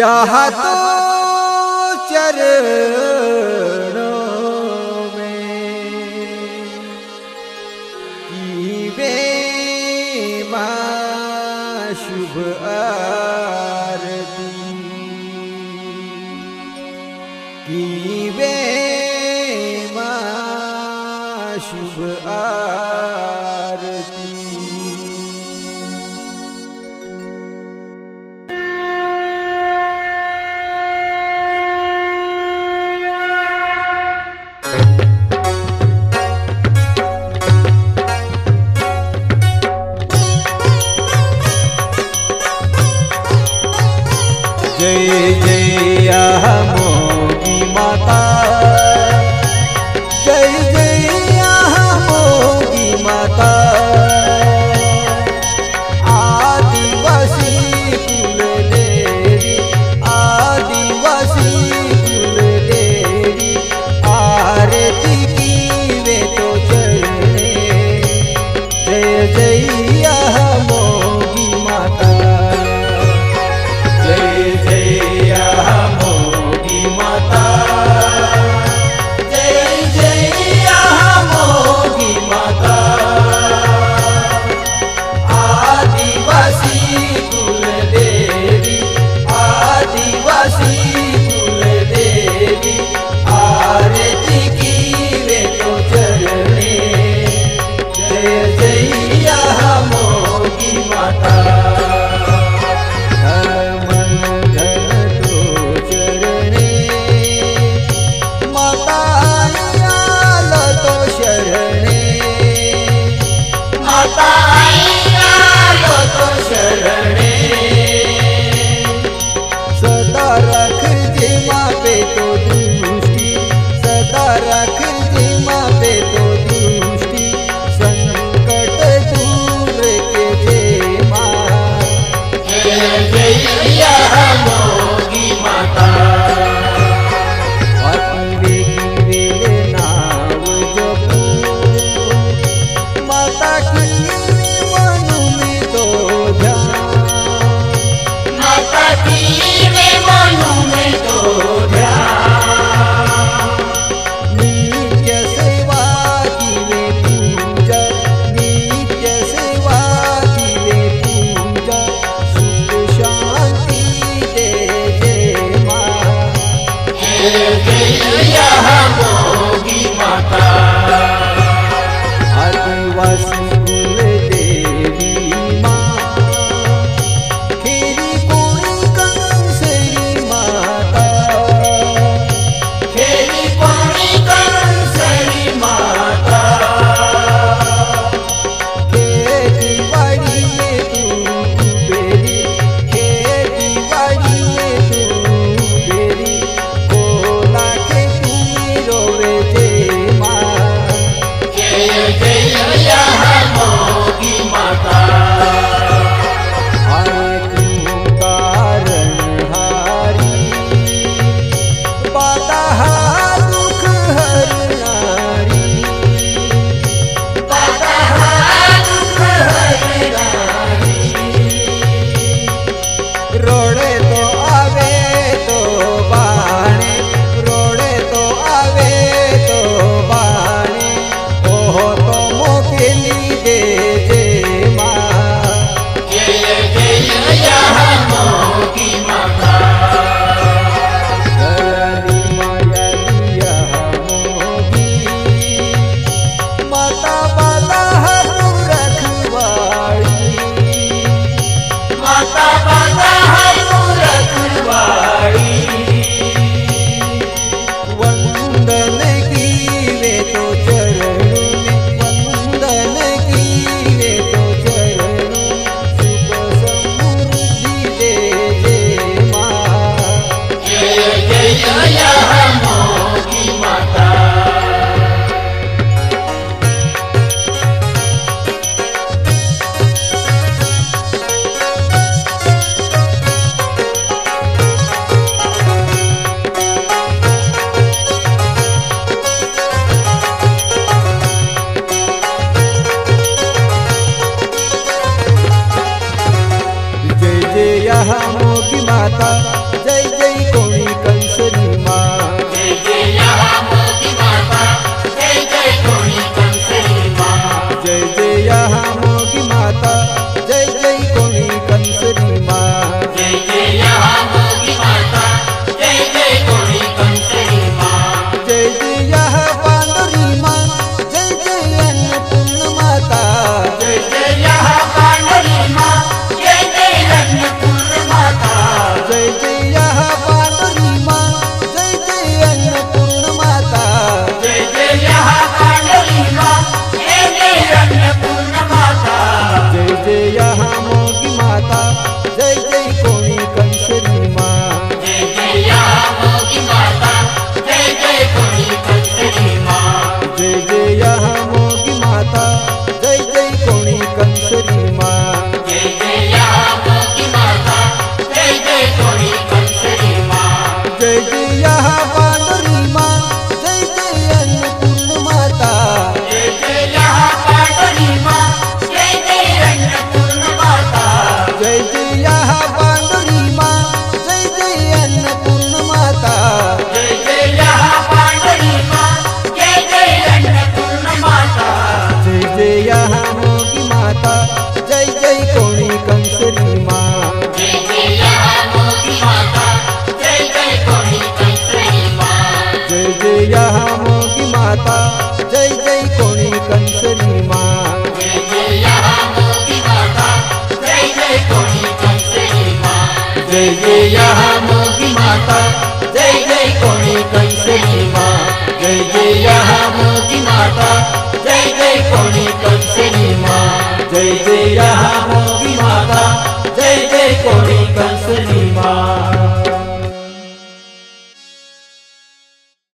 यहाँ तो चरणों में कीवे माँ शुभ आरती कीवे माँ शुभ आरती। जय जय मोगी माता, जय जय मोगी माता। आदिवासी कुल देवी, आदिवासी कुल देवी, आरती की वे तो चरणे। जय जय मोगी माता, जय जय मोगी माता, जय जय मोगी माता। आदिवासी कुल देवी, आदिवासी कुल देवी, आरती की वे पांडुरी माँ जय जय अन्नपूर्ण माता जय जय पांडुरी माँ जय जय अन्नपूर्ण माता जय जय पांडुरी माँ जय जय अन्नपूर्ण माता जय जय पांडुरी माँ जय जय अन्नपूर्ण माता जय जय मोगी माता जय जय कोणी कंसरी माँ जय जय मोगी माता जय जय कोणी कंसरी माँ जय जय मोगी माता जय जय कोणी कंसरी माँ जय जय मोगी माता जय जय कोणी कंसरी माँ जय जय पांडुरी माँ जय जय अन्नपूर्ण माता जय जय पांडुरी माँ जय जय अन्नपूर्ण माता जय जय पांडुरी माँ जय जय अन्नपूर्ण माता जय जय पांडुरी माँ जय जय अन्नपूर्ण माता जय जय मोगी माता जय जय कोणी कंसरी माँ जय जय मोगी माता जय जय कोणी कंसरी माँ जय जय मोगी माता जय जय कोणी कंसरी माँ जय जय मोगी माता जय जय कोणी कंसरी माँ जय जय मोगी माता जय जय कोणी कंसरी माँ जय जय मोगी माता जय जय कोणी कंसरी माँ जय जय मोगी